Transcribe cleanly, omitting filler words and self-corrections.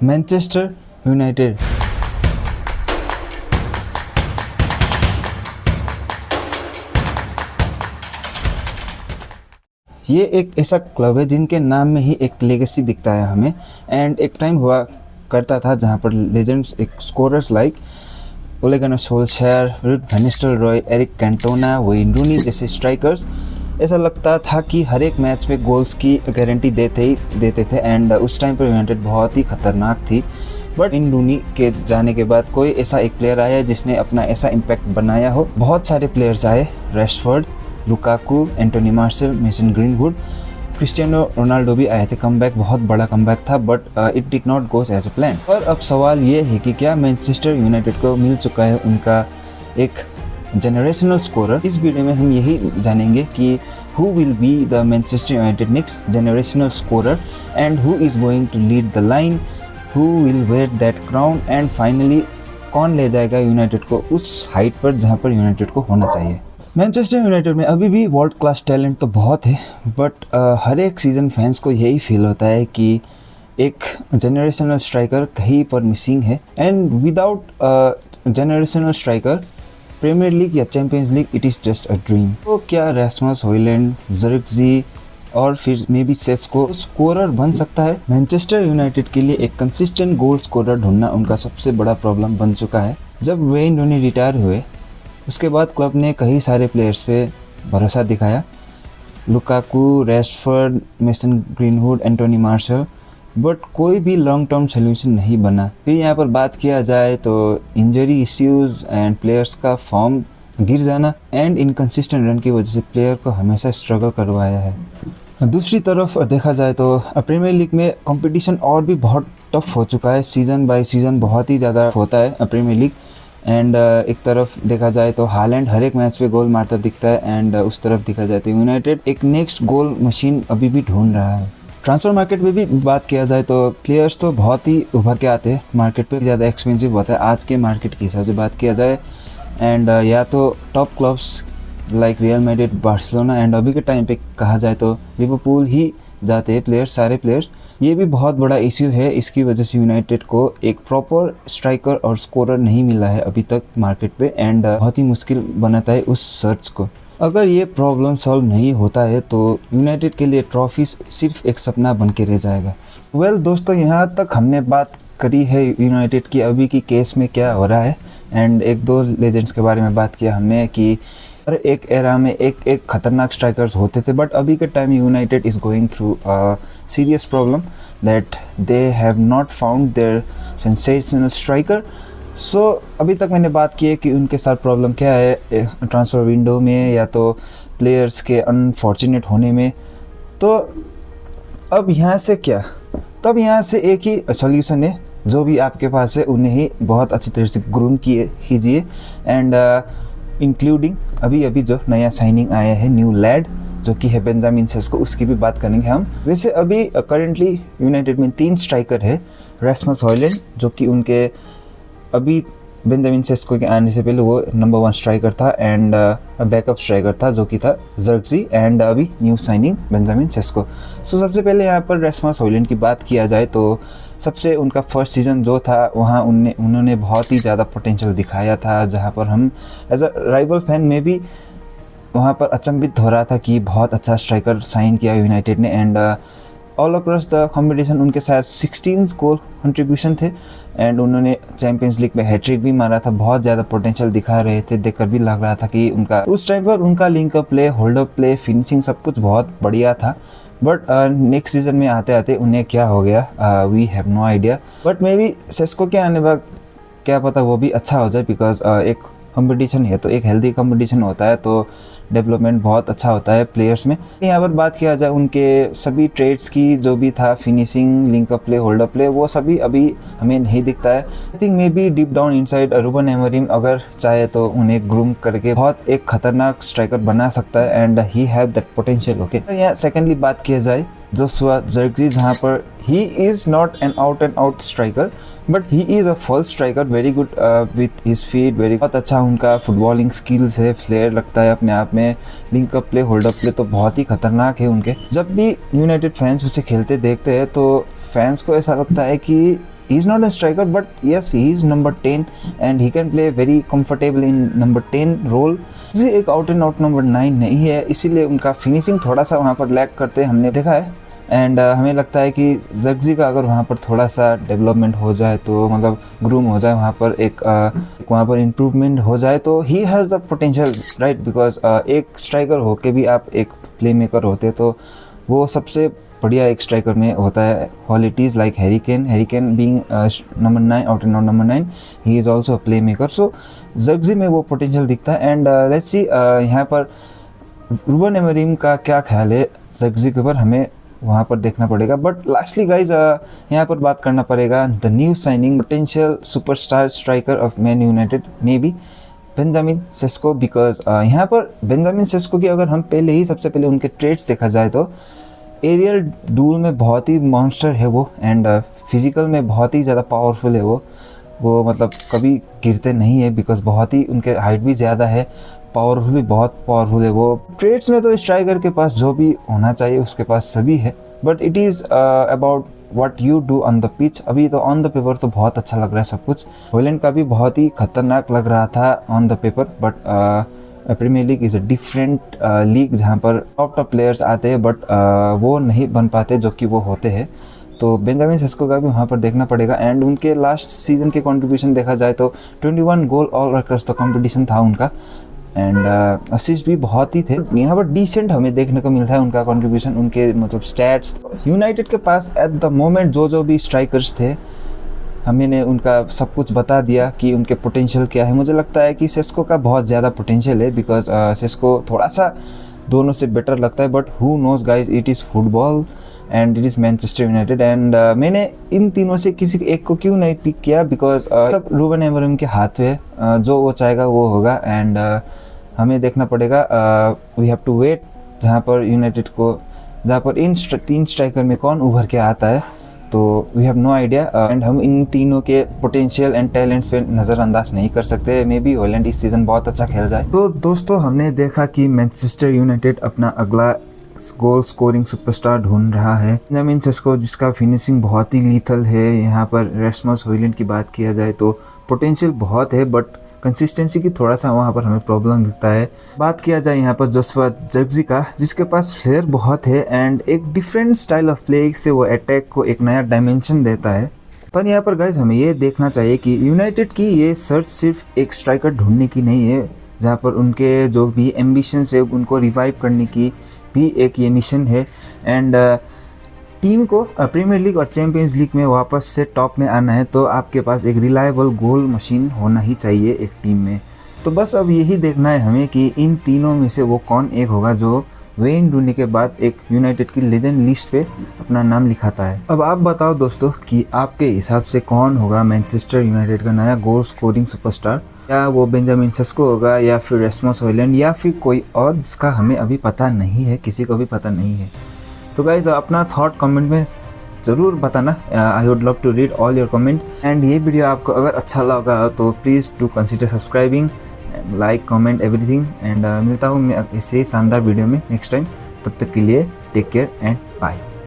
Manchester United ये एक ऐसा क्लब है जिनके नाम में ही एक लेगेसी दिखता है हमें। एंड एक टाइम हुआ करता था जहाँ पर लेजेंड्स, एक scorers like Ole Gunnar Solskjaer, Ruud van Nistelrooy, Eric Cantona, Wayne Rooney जैसे स्ट्राइकर्स ऐसा लगता था कि हर एक मैच में गोल्स की गारंटी देते थे। एंड उस टाइम पर यूनाइटेड बहुत ही खतरनाक थी। बट इन रूनी के जाने के बाद कोई ऐसा एक प्लेयर आया जिसने अपना ऐसा इम्पैक्ट बनाया हो। बहुत सारे प्लेयर्स आए, Rashford, Lukaku, Anthony Martial, Mason Greenwood, Cristiano Ronaldo भी आए थे। कमबैक बहुत बड़ा कमबैक था, but it did not goes as a plan. और अब सवाल ये है कि क्या मैनचेस्टर यूनाइटेड को मिल चुका है उनका एक जनरेशनल स्कोरर। इस वीडियो में हम यही जानेंगे कि who will be the Manchester United next generational scorer and who is going to lead the line, who will wear that crown, and finally कौन ले जाएगा यूनाइटेड को उस हाइट पर जहाँ पर यूनाइटेड को होना चाहिए। मैनचेस्टर यूनाइटेड में अभी भी वर्ल्ड क्लास टैलेंट तो बहुत है, बट हर एक सीज़न फैंस को यही फील होता है कि एक जनरेशनल स्ट्राइकर कहीं पर मिसिंग है। And without generational striker Premier League या Champions League it is just a dream. तो क्या रास्मस हॉयलैंड, ज़िरक्ज़ी और फिर मे बी सेस्को स्कोरर बन सकता है? मैनचेस्टर यूनाइटेड के लिए एक कंसिस्टेंट गोल स्कोरर ढूंढना उनका सबसे बड़ा प्रॉब्लम बन चुका है। जब वेन रूनी रिटायर हुए उसके बाद क्लब ने कई सारे प्लेयर्स पे भरोसा दिखाया, Lukaku, Rashford, Mason Greenwood, Anthony Martial, but कोई भी लॉन्ग टर्म सोल्यूशन नहीं बना। फिर यहाँ पर बात किया जाए तो इंजरी इश्यूज़ एंड प्लेयर्स का फॉर्म गिर जाना एंड इनकंसिस्टेंट रन की वजह से प्लेयर को हमेशा स्ट्रगल करवाया है। दूसरी तरफ देखा जाए तो प्रीमियर लीग में कंपटीशन और भी बहुत टफ हो चुका है। सीज़न बाय सीज़न बहुत ही ज़्यादा होता है प्रीमियर लीग। एंड एक तरफ देखा जाए तो हालैंड हर एक मैच पे गोल मारता दिखता है, एंड उस तरफ देखा जाए तो यूनाइटेड एक नेक्स्ट गोल मशीन अभी भी ढूंढ रहा है। ट्रांसफ़र मार्केट में भी बात किया जाए तो प्लेयर्स तो बहुत ही उभर के आते हैं मार्केट पे, ज़्यादा एक्सपेंसिव होता है आज के मार्केट के हिसाब से बात किया जाए। एंड या तो top clubs like real Madrid, Barcelona, and अभी के टाइम पे कहा जाए तो लिवरपूल ही जाते हैं प्लेयर्स, सारे प्लेयर्स। ये भी बहुत बड़ा इश्यू है। इसकी वजह से यूनाइटेड को एक प्रॉपर स्ट्राइकर और स्कोरर नहीं मिला है अभी तक मार्केट पे, एंड बहुत ही मुश्किल बनाता है उस सर्च को। अगर ये प्रॉब्लम सॉल्व नहीं होता है तो यूनाइटेड के लिए ट्रॉफी सिर्फ एक सपना बन के रह जाएगा। वेल दोस्तों, यहाँ तक हमने बात करी है यूनाइटेड की अभी की केस में क्या हो रहा है, एंड एक दो लेजेंड्स के बारे में बात किया हमने कि हर एक एरा में एक खतरनाक स्ट्राइकर्स होते थे। बट अभी के time United is going through a serious problem that they have not found their sensational striker. So अभी तक मैंने बात की है कि उनके साथ प्रॉब्लम क्या है ट्रांसफ़र विंडो में या तो प्लेयर्स के अनफॉर्चुनेट होने में। तो अब यहाँ से क्या, तब यहाँ से एक ही सॉल्यूशन है, जो भी आपके पास है उन्हें ही बहुत अच्छी तरह से ग्रूम कीजिए। एंड इंक्लूडिंग अभी जो नया साइनिंग आया है न्यू लैड जो कि है बेंजामिन सेस्को, उसकी भी बात करेंगे हम। वैसे अभी करेंटली यूनाइटेड में 3 स्ट्राइकर है। रास्मस हॉयलैंड जो कि उनके अभी बेंजामिन सेस्को के आने से पहले वो नंबर 1 स्ट्राइकर था, एंड बैकअप स्ट्राइकर था जो कि था ज़िरक्ज़ी, एंड अभी न्यू साइनिंग बेंजामिन सेस्को। सो सबसे पहले यहाँ पर रास्मस हॉयलैंड की बात किया जाए तो सबसे उनका फर्स्ट सीज़न जो था वहाँ उन्होंने बहुत ही ज़्यादा पोटेंशियल दिखाया था, जहाँ पर हम एज अ राइवल फैन में भी वहाँ पर अचंभित हो रहा था कि बहुत अच्छा स्ट्राइकर साइन किया यूनाइटेड ने। And all across the competition उनके साथ 16 गोल कंट्रीब्यूशन थे, एंड उन्होंने चैम्पियंस लीग में हैट्रिक भी मारा था। बहुत ज़्यादा पोटेंशियल दिखा रहे थे, देखकर भी लग रहा था कि उनका उस टाइम पर उनका linkup play, hold up play, finishing सब कुछ बहुत बढ़िया था। बट नेक्स्ट सीज़न में आते आते उन्हें क्या हो गया we have no idea. But maybe Sesko के आने बाद क्या पता वो भी अच्छा हो जाए, बिकॉज एक कंपटीशन है तो एक हेल्दी कंपटीशन होता है तो डेवलपमेंट बहुत अच्छा होता है प्लेयर्स में। यहाँ पर बात किया जाए उनके सभी ट्रेड्स की, जो भी था finishing, linkup play, hold up play, वो सभी अभी हमें नहीं दिखता है। I think maybe deep down inside Ruben Amorim अगर चाहे तो उन्हें ग्रूम करके बहुत एक खतरनाक स्ट्राइकर बना सकता है, and he have that potential. Okay, यहाँ सेकेंडली बात किया जाए जोशुआ ज़िरक्ज़ी, जहाँ पर he is not an out and out striker but he is a full striker, very good with his feet, बहुत अच्छा उनका फुटबॉलिंग स्किल्स है, फ्लेयर लगता है अपने आप में, linkup play, hold up play तो बहुत ही खतरनाक है उनके। जब भी यूनाइटेड फैंस उसे खेलते देखते हैं तो फैंस को ऐसा लगता है कि he is not a striker, but yes, he is number 10 and he can play very comfortable in number 10 role. जी एक आउट एंड आउट नंबर 9 नहीं है, इसीलिए उनका फिनिशिंग थोड़ा सा वहाँ पर लैक करते हमने देखा है। एंड हमें लगता है कि ज़र्क्ज़ी का अगर वहाँ पर थोड़ा सा डेवलपमेंट हो जाए, तो मतलब ग्रूम हो जाए, वहाँ पर एक वहाँ पर इम्प्रूवमेंट हो जाए, तो he has the potential, right. Because एक स्ट्राइकर हो के भी आप एक प्ले मेकर होते, तो वो सबसे बढ़िया एक स्ट्राइकर में होता है। All it is like Harry Kane being number 9 out and out number 9, he is also a playmaker. So Zirkzee में वो पोटेंशियल दिखता है। एंड लेट्स सी यहाँ पर रूबन एमोरिम का क्या ख्याल है ज़र्क्ज़ी के ऊपर, हमें वहाँ पर देखना पड़ेगा। बट लास्टली गाइज यहाँ पर बात करना पड़ेगा the new signing potential superstar striker of man United may be Benjamin Sesko. Because यहाँ पर बेंजामिन सेस्को की अगर हम पहले ही सबसे पहले उनके ट्रेड्स देखा जाए, तो एरियल डूल में बहुत ही मॉन्स्टर है वो, एंड फिजिकल में बहुत ही ज़्यादा पावरफुल है वो मतलब कभी गिरते नहीं है, बिकॉज बहुत ही उनके हाइट भी ज़्यादा है, पावरफुल भी बहुत पावरफुल है वो। ट्रेड्स में तो स्ट्राइकर के पास जो भी होना चाहिए उसके पास सभी है, but it is about what you do on the pitch. अभी तो ऑन द पेपर तो बहुत अच्छा लग रहा है सब कुछ। हॉलैंड का भी बहुत ही खतरनाक लग रहा था on the paper, but Premier League is a different league जहाँ पर टॉप प्लेयर्स आते हैं, बट वो नहीं बन पाते जो कि वो होते हैं। तो बेंजामिन सेस्को का भी वहाँ पर देखना पड़ेगा। एंड उनके लास्ट सीजन के कंट्रीब्यूशन देखा जाए तो 21 गोल ऑल अक्रॉस द कंपटीशन था उनका, एंड असिस्ट भी बहुत ही थे। यहाँ पर डिसेंट हमें देखने को मिलता है उनका कंट्रीब्यूशन, उनके मतलब स्टैट्स। यूनाइटेड के पास एट द मोमेंट जो भी स्ट्राइकर्स थे, हमने उनका सब कुछ बता दिया कि उनके पोटेंशियल क्या है। मुझे लगता है कि सेस्को का बहुत ज़्यादा पोटेंशियल है, बिकॉज सेस्को थोड़ा सा दोनों से बेटर लगता है। But who knows guys, it is football and it is Manchester United. And मैंने इन तीनों से किसी एक को क्यों नहीं पिक किया, बिकॉज सब रूबन एमोरिम के हाथ में, जो वो चाहेगा वो होगा। एंड हमें देखना पड़ेगा, वी हैव टू वेट, जहाँ पर यूनाइटेड को, जहाँ पर इन 3 स्ट्राइकर में कौन उभर के आता है, तो we have no idea. And हम इन तीनों के पोटेंशियल एंड टैलेंट्स पे नज़रअंदाज नहीं कर सकते। मे बी हॉलैंड इस सीज़न बहुत अच्छा खेल जाए। तो दोस्तों, हमने देखा कि मैनचेस्टर यूनाइटेड अपना अगला गोल स्कोरिंग सुपरस्टार ढूंढ रहा है। बेंजामिन सेस्को जिसका फिनिशिंग बहुत ही लीथल है। यहाँ पर रास्मस हॉयलैंड की बात किया जाए तो पोटेंशियल बहुत है, बट कंसिस्टेंसी की थोड़ा सा वहाँ पर हमें प्रॉब्लम दिखता है। बात किया जाए यहाँ पर जोशुआ ज़र्क्ज़ी का, जिसके पास फ्लेयर बहुत है एंड एक डिफरेंट स्टाइल ऑफ प्ले से वो अटैक को एक नया डायमेंशन देता है। पर यहाँ पर गाइज हमें ये देखना चाहिए कि यूनाइटेड की ये सर्च सिर्फ एक स्ट्राइकर ढूंढने की नहीं है, जहाँ पर उनके जो भी एम्बिशंस है उनको रिवाइव करने की भी एक ये मिशन है। एंड टीम को प्रीमियर लीग और चैम्पियंस लीग में वापस से टॉप में आना है, तो आपके पास एक रिलायबल गोल मशीन होना ही चाहिए एक टीम में। तो बस अब यही देखना है हमें कि इन तीनों में से वो कौन एक होगा जो वेन रूनी के बाद एक यूनाइटेड की लेजेंड लिस्ट पे अपना नाम लिखाता है। अब आप बताओ दोस्तों कि आपके हिसाब से कौन होगा मैनचेस्टर यूनाइटेड का नया गोल स्कोरिंग सुपरस्टार? क्या वो बेंजामिन सेस्को होगा, या फिर रास्मस हॉयलैंड, या फिर कोई और जिसका हमें अभी पता नहीं है, किसी को भी पता नहीं है? तो गाइज अपना थॉट कमेंट में ज़रूर बताना। I would love to read all your comment. And ये वीडियो आपको अगर अच्छा लगा तो please do consider subscribing, like, comment, everything. And मिलता हूँ मैं ऐसे शानदार वीडियो में नेक्स्ट टाइम। तब तक के लिए टेक केयर एंड बाय।